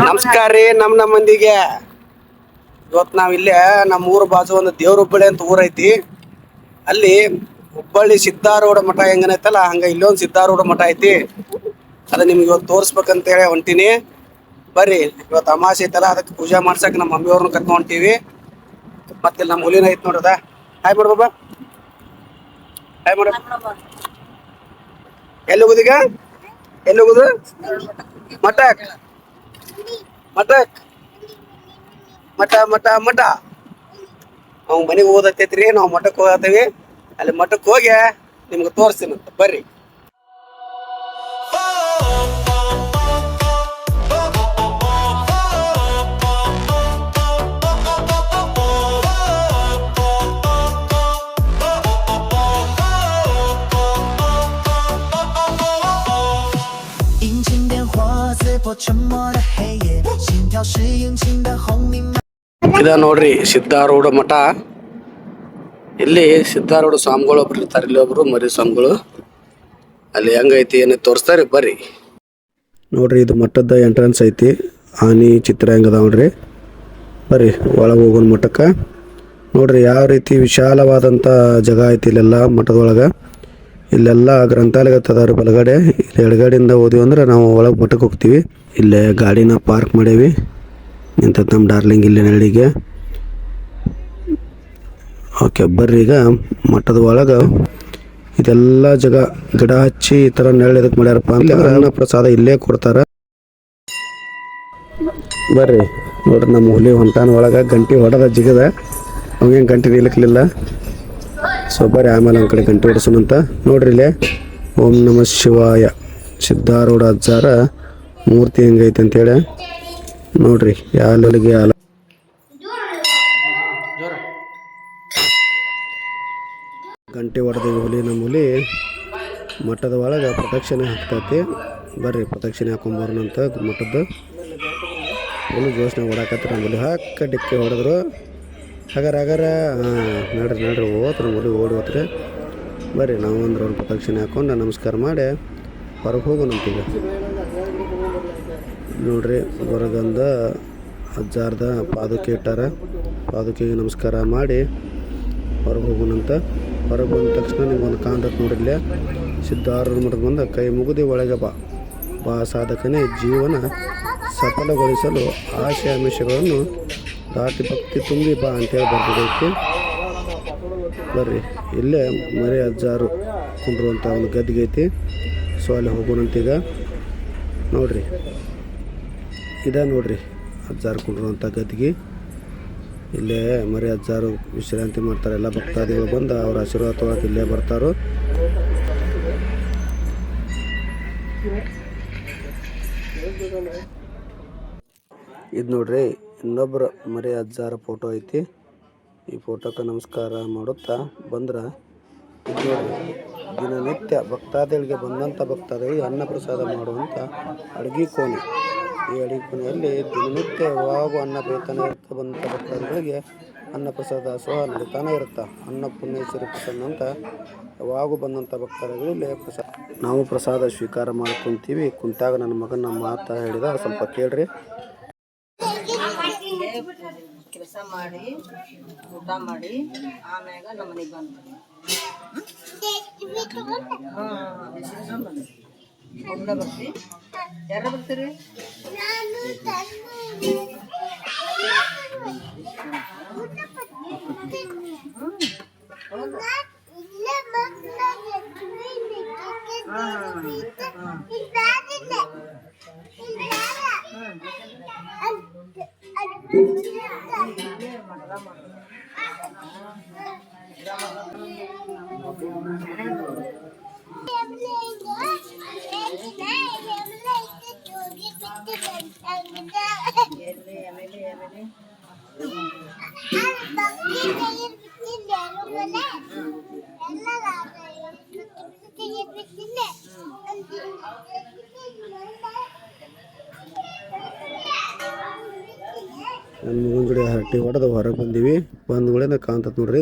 ನಮಸ್ಕಾರ ರೀ. ನಮ್ಮ ಮಂದಿಗೆ ಇವತ್ತು ನಾವು ಇಲ್ಲೇ ನಮ್ಮ ಊರ ಬಾಜು ಒಂದು ದೇವ್ರ ಹುಬ್ಬಳ್ಳಿ ಅಂತ ಊರೈತಿ. ಅಲ್ಲಿ ಹುಬ್ಬಳ್ಳಿ ಸಿದ್ಧಾರೂಢ ಮಠ ಹೆಂಗನೈತಲ್ಲ ಹಂಗ ಇಲ್ಲೊಂದು ಸಿದ್ಧಾರೂಢ ಮಠ ಐತಿ. ಅದ ನಿಮ್ಗೆ ಇವತ್ತು ತೋರಿಸ್ಬೇಕಂತ ಹೇಳಿ ಹೊಂಟೀನಿ. ಬರ್ರಿ, ಇವತ್ತು ಅಮಾಸೆ ಐತಲ್ಲ ಅದಕ್ಕೆ ಪೂಜೆ ಮಾಡ್ಸಕ್ಕೆ ನಮ್ಮ ಮಮ್ಮಿ ಅವ್ರನ್ನ ಕರ್ಕೊಂಡು ಹೊಂಟೀವಿ. ಮತ್ತೆ ನಮ್ಮ ಹುಲಿನ ಐತಿ ನೋಡ್ರದ. ಹಾಯ್ ಮಾಡು ಬಾಬಾ, ಹಾಯ್ ಮಾಡು. ಎಲ್ಲಿ ಹೋಗುದೀಗ? ಎಲ್ಲಿ ಹೋಗುದು? ಮಠಕ್ ಮಠಕ್ ಮಠ ಮಠ ಮಠ ಅವ್ ಮನೆಗೆ ಓದತ್ತೈತ್ರಿ. ನಾವು ಮಠಕ್ಕೆ ಹೋಗತ್ತೀವಿ. ಅಲ್ಲಿ ಮಠಕ್ಕೆ ಹೋಗಿ ನಿಮ್ಗೆ ತೋರಿಸ್ತೀನಂತ ಬರ್ರಿ. ಇದ ನೋಡ್ರಿ ಸಿದ್ಧಾರೂಢ ಮಠ. ಇಲ್ಲಿ ಸಿದ್ಧಾರೂಢ ಸ್ವಾಮಿಗಳು ಒಬ್ರು ಇರ್ತಾರೆ. ಇಲ್ಲಿ ಒಬ್ರು ಮರಿ ಸ್ವಾಮಿಗಳು. ಅಲ್ಲಿ ಹೆಂಗೈತಿ ಏನ ತೋರಿಸ್ತಾರೆ ಬರ್ರಿ. ನೋಡ್ರಿ, ಇದು ಮಠದ ಎಂಟ್ರೆನ್ಸ್ ಐತಿ. ಆನಿ ಚಿತ್ರ ಹೆಂಗದ ನೋಡ್ರಿ. ಬರ್ರಿ ಒಳಗೆ ಹೋಗೋಣ ಮಠಕ್ಕೆ. ನೋಡ್ರಿ ಯಾವ ರೀತಿ ವಿಶಾಲವಾದಂಥ ಜಾಗ ಐತಿ ಇಲ್ಲೆಲ್ಲ ಮಠದೊಳಗೆ. ಇಲ್ಲೆಲ್ಲ ಗ್ರಂಥಾಲಯ ಅದಾವ್ರಿ ಬಲಗಡೆ. ಇಲ್ಲಿ ಎಡಗಡೆಯಿಂದ ಹೋದ್ವಿ ಅಂದ್ರೆ ನಾವು ಒಳಗೆ ಮಠಕ್ಕೆ ಹೋಗ್ತೀವಿ. ಇಲ್ಲೇ ಗಾಡಿನ ಪಾರ್ಕ್ ಮಾಡೇವಿ. ನಿಂತೈತೆ ನಮ್ಮ ಡಾರ್ಲಿಂಗ್ ಇಲ್ಲೇ ನಳ್ಳಿಗೆ. ಓಕೆ ಬರ್ರಿ, ಈಗ ಮಠದ ಒಳಗೆ ಇದೆಲ್ಲ ಜಾಗ ಗಿಡ ಹಚ್ಚಿ ಈ ಥರ ನೆರಳು ಇದಕ್ಕೆ ಮಾಡ್ಯಾರಪ್ಪ ಅಂತ. ಅನ್ನ ಪ್ರಸಾದ ಇಲ್ಲೇ ಕೊಡ್ತಾರೆ. ಬರ್ರಿ ನೋಡ್ರಿ, ನಮ್ಮ ಹುಲಿ ಹೊಂಟಾನ ಒಳಗೆ. ಗಂಟೆ ಹೊಡೆದ ಜಿಗದ, ಅವಾಗೇನು ಗಂಟೆ ನಿಲ್ಲಕ್ಲಿಲ್ಲ. ಸೊ ಬರ್ರಿ ಆಮೇಲೆ ಒಂದು ಕಡೆ ಗಂಟೆ ಹೊಡಿಸೋಣಂತ. ನೋಡ್ರಿ ಇಲ್ಲೇ ಓಂ ನಮಃ ಶಿವಾಯ ಸಿದ್ಧಾರೂಢ ಅಜ್ಜಾರ ಮೂರ್ತಿ ಹೆಂಗೈತೆ ಅಂತೇಳಿ ನೋಡ್ರಿ. ಯಾಲಿಗೆ ಯಾಲ ಗಂಟೆ ಹೊಡೆದೇವಿ. ಹುಲಿ ನಮ್ಮ ಹುಲಿ ಮಠದ ಒಳಗೆ ಪ್ರದಕ್ಷಿಣೆ ಹಾಕ್ತೈತಿ. ಬರ್ರಿ ಪ್ರದಕ್ಷಿಣೆ ಹಾಕೊಂಬರೋಣಂತ ಮಠದ್ದು. ಹುಲಿ ಜೋಶನ ಹೊಡಾಕತ್ರಿ. ನಮ್ಮ ಹುಲಿ ಹಾಕ ಡಿಕ್ಕಿ ಹೊಡೆದ್ರು. ಹಾಗಾರ ನಡ್ರಿ ಹೋತ್ರಿ ಹುಲಿ ಓಡಿ ಹೋತ್ರಿ. ಬರ್ರಿ ನಾವು ಒಂದು ರೌಂಡ್ ಪ್ರದಕ್ಷಿಣೆ ಹಾಕೊಂಡು ನಮಸ್ಕಾರ ಮಾಡಿ ಹೊರಗೆ ಹೋಗೋಣಂತೀಗ. ನೋಡ್ರಿ ಹೊರಗಂದ ಅಜ್ಜಾರ್ದ ಪಾದುಕೆ ಇಟ್ಟಾರ. ಪಾದುಕೆಗೆ ನಮಸ್ಕಾರ ಮಾಡಿ ಹೊರಗೆ ಹೋಗೋಣಂತ. ಹೊರಗೆ ಬಂದ ತಕ್ಷಣ ನಿಮ್ಗೊಂದು ಕಾಣ್ತೈತೆ ನೋಡ್ರಿ. ಇಲ್ಲೇ ಸಿದ್ಧಾರೂಢ ಮಠದ ಬಂದ ಕೈ ಮುಗಿದು ಒಳಗೆ ಬಾ ಸಾಧಕನೇ ಜೀವನ ಸಫಲಗೊಳಿಸಲು ಆಶೆ ಆಮಿಷಗಳನ್ನು ದಾಟಿ ಭಕ್ತಿ ತುಂಬಿ ಬಾ ಅಂತೇಳಿ ಬರ್ತಿದ್ದೈತಿ. ಬರ್ರಿ ಇಲ್ಲೇ ಮರಿ ಅಜ್ಜಾರು ಕುಂಡ್ರುವಂಥ ಒಂದು ಗದ್ದಿಗೆ ಐತಿ. ಸೊ ಅಲ್ಲಿ ಹೋಗೋಣಂತೀಗ. ನೋಡ್ರಿ ಇದ ನೋಡ್ರಿ ಅಜ್ಜಾರು ಕುಂಡ್ರುವಂಥ ಗದ್ದಿಗೆ. ಇಲ್ಲೇ ಮರಿ ಅಜ್ಜಾರು ವಿಶ್ರಾಂತಿ ಮಾಡ್ತಾರೆ. ಎಲ್ಲ ಭಕ್ತಾದಿಗಳು ಬಂದು ಅವ್ರ ಆಶೀರ್ವಾದ ತೊಗೊಳಕ್ಕೆ ಇಲ್ಲೇ ಬರ್ತಾರೋ. ಇದು ನೋಡ್ರಿ ಇನ್ನೊಬ್ಬರು ಮರಿ ಅಜ್ಜಾರ ಫೋಟೋ ಐತಿ. ಈ ಫೋಟೋಕ್ಕೆ ನಮಸ್ಕಾರ ಮಾಡುತ್ತಾ ಬಂದ್ರೆ ಇದು ನೋಡ್ರಿ ದಿನನಿತ್ಯ ಭಕ್ತಾದಿಗಳಿಗೆ ಬಂದಂಥ ಭಕ್ತಾದಿಗಳಿಗೆ ಅನ್ನ ಪ್ರಸಾದ ಮಾಡುವಂಥ ಅಡುಗೆ ಕೋಣೆ. ಈ ಅಡುಗೆ ಕೋಣೆಯಲ್ಲಿ ದಿನನಿತ್ಯ ಯಾವಾಗೂ ಅನ್ನ ಬೇತಾನೆ ಇರುತ್ತೆ. ಬಂದಂಥ ಭಕ್ತಾದಿಗಳಿಗೆ ಅನ್ನ ಪ್ರಸಾದ ಸಹ ನಡೀತಾನೆ ಇರುತ್ತೆ. ಅನ್ನ ಪುಣ್ಯೇಶ್ವರಿ ಪ್ರಸನ್ನ ಅಂತ ಯಾವಾಗೂ ಬಂದಂಥ ಭಕ್ತಾದಿಗಳು ಇಲ್ಲಿ ಪ್ರಸಾದ ನಾವು ಪ್ರಸಾದ ಸ್ವೀಕಾರ ಮಾಡ್ಕೊತೀವಿ. ಕುಂತಾಗ ನನ್ನ ಮಗನ ಮಾತಾ ಹೇಳಿದ ಸ್ವಲ್ಪ ಕೇಳ್ರಿ. ಕೆಲಸ ಮಾಡಿ ಊಟ ಮಾಡಿ ಆಮ್ಯಾಗ ನಮ್ಮ ಮನೆಗೆ ಬಂದು ಒಬ್ಬನ ಬರ್ತಿ. ಯಾರ ಬರ್ತೀರಿ? ನನ್ನ ಮುಂದ್ಗಡೆ ಹರಟಿ ಹೊಡೆದು ಹೊರಗೆ ಬಂದೀವಿ. ಬಂದ್ಗಳಿಂದ ಕಾಣ್ತದೆ ನೋಡ್ರಿ.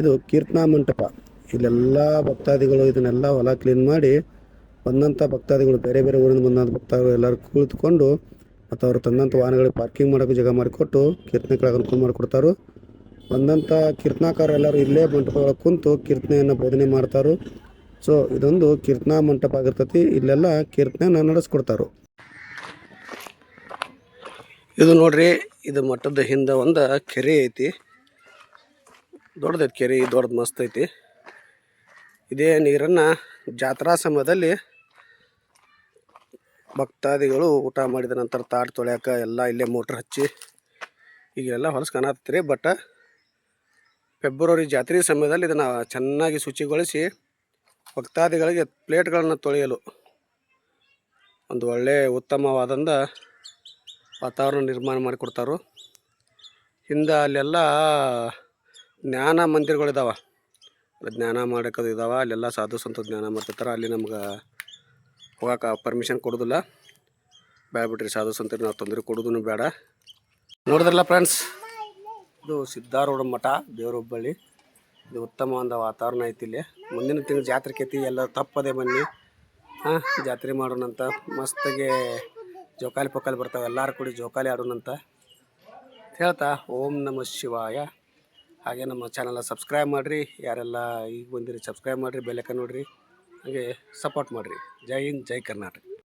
ಇದು ಕೀರ್ತನಾ ಮಂಟಪ. ಇಲ್ಲೆಲ್ಲ ಭಕ್ತಾದಿಗಳು ಇದನ್ನೆಲ್ಲ ಹೊಲ ಕ್ಲೀನ್ ಮಾಡಿ ಬಂದಂಥ ಭಕ್ತಾದಿಗಳು ಬೇರೆ ಬೇರೆ ಊರಿಂದ ಬಂದಂಥ ಭಕ್ತಾದಿಗಳು ಎಲ್ಲರೂ ಕುಳಿತುಕೊಂಡು ಮತ್ತು ಅವರು ತಂದಂಥ ವಾಹನಗಳಿಗೆ ಪಾರ್ಕಿಂಗ್ ಮಾಡೋಕ್ಕೆ ಜಾಗ ಮಾಡಿಕೊಟ್ಟು ಕೀರ್ತನೆ ಕೆಳಗೆ ಅನುಕೂಲ ಮಾಡಿಕೊಡ್ತಾರೆ. ಬಂದಂಥ ಕೀರ್ತನಾಕಾರ ಎಲ್ಲರೂ ಇಲ್ಲೇ ಮಂಟಪದೊಳಗೆ ಕುಂತು ಕೀರ್ತನೆಯನ್ನು ಬೋಧನೆ ಮಾಡ್ತಾರೆ. ಸೊ ಇದೊಂದು ಕೀರ್ತನಾ ಮಂಟಪ ಆಗಿರ್ತೈತಿ. ಇಲ್ಲೆಲ್ಲ ಕೀರ್ತನೆಯನ್ನು ನಡೆಸ್ಕೊಡ್ತಾರೆ. ಇದು ನೋಡ್ರಿ, ಇದು ಮಠದ ಹಿಂದೆ ಒಂದು ಕೆರೆ ಐತಿ. ದೊಡ್ಡದೈತಿ ಕೆರೆ, ದೊಡ್ಡದು ಮಸ್ತ್ ಐತಿ. ಇದೇ ನೀರನ್ನು ಜಾತ್ರಾ ಸಮಯದಲ್ಲಿ ಭಕ್ತಾದಿಗಳು ಊಟ ಮಾಡಿದ ನಂತರ ತಾಟ್ ತೊಳ್ಯಾಕ ಎಲ್ಲ ಇಲ್ಲೇ ಮೋಟ್ರ್ ಹಚ್ಚಿ ಈಗೆಲ್ಲ ಹೊಲಸು ಕಾಣತ್ತೀರಿ. ಬಟ್ ಫೆಬ್ರವರಿ ಜಾತ್ರೆ ಸಮಯದಲ್ಲಿ ಇದನ್ನು ಚೆನ್ನಾಗಿ ಶುಚಿಗೊಳಿಸಿ ಭಕ್ತಾದಿಗಳಿಗೆ ಪ್ಲೇಟ್ಗಳನ್ನು ತೊಳೆಯಲು ಒಂದು ಒಳ್ಳೆಯ ಉತ್ತಮವಾದಂಥ ವಾತಾವರಣ ನಿರ್ಮಾಣ ಮಾಡಿಕೊಡ್ತಾರೆ. ಹಿಂದೆ ಅಲ್ಲೆಲ್ಲ ಜ್ಞಾನ ಮಂದಿರಗಳಿದ್ದಾವೆ, ಜ್ಞಾನ ಮಾಡೋಕ್ಕದು ಇದ್ದಾವೆ. ಅಲ್ಲೆಲ್ಲ ಸಾಧು ಸಂತ ಜ್ಞಾನ ಮಾಡ್ತಿರ್ತಾರೆ. ಅಲ್ಲಿ ನಮ್ಗೆ ಹೋಗಕ್ಕೆ ಪರ್ಮಿಷನ್ ಕೊಡೋದಿಲ್ಲ. ಬೇಡ್ಬಿಟ್ರಿ, ಸಾಧು ಸಂತರಿಗೆ ನಾವು ತೊಂದರೆ ಕೊಡೋದೂ ಬೇಡ. ನೋಡಿದ್ರಲ್ಲ ಫ್ರೆಂಡ್ಸ್, ಇದು ಸಿದ್ಧಾರೂಢ ಮಠ, ದೇವರೊಬ್ಬಳ್ಳಿ. ಇದು ಉತ್ತಮವಾದ ವಾತಾವರಣ ಐತಿ. ಇಲ್ಲಿ ಮುಂದಿನ ತಿಂಗಳು ಜಾತ್ರೆ ಕೇತಿ, ಎಲ್ಲ ತಪ್ಪದೆ ಬನ್ನಿ. ಜಾತ್ರೆ ಮಾಡೋಣಂತ. ಮಸ್ತಾಗೆ ಜೋಕಾಲಿ ಪೋಕಾಲಿ ಬರ್ತಾವೆ, ಎಲ್ಲರೂ ಕೂಡಿ ಜೋಕಾಲಿ ಆಡೋಣಂತ ಹೇಳ್ತಾ ಓಂ ನಮಃ ಶಿವಾಯ. ಹಾಗೆ ನಮ್ಮ ಚಾನಲ್ ಸಬ್ಸ್ಕ್ರೈಬ್ ಮಾಡಿರಿ. ಯಾರೆಲ್ಲ ಈಗ ಬಂದಿರಿ ಸಬ್ಸ್ಕ್ರೈಬ್ ಮಾಡಿರಿ, ಬೆಲ್ ಐಕಾನ್ ನೋಡಿರಿ, ಹಾಗೆ ಸಪೋರ್ಟ್ ಮಾಡಿರಿ. ಜೈ ಹಿಂದ್, ಜೈ ಕರ್ನಾಟಕ.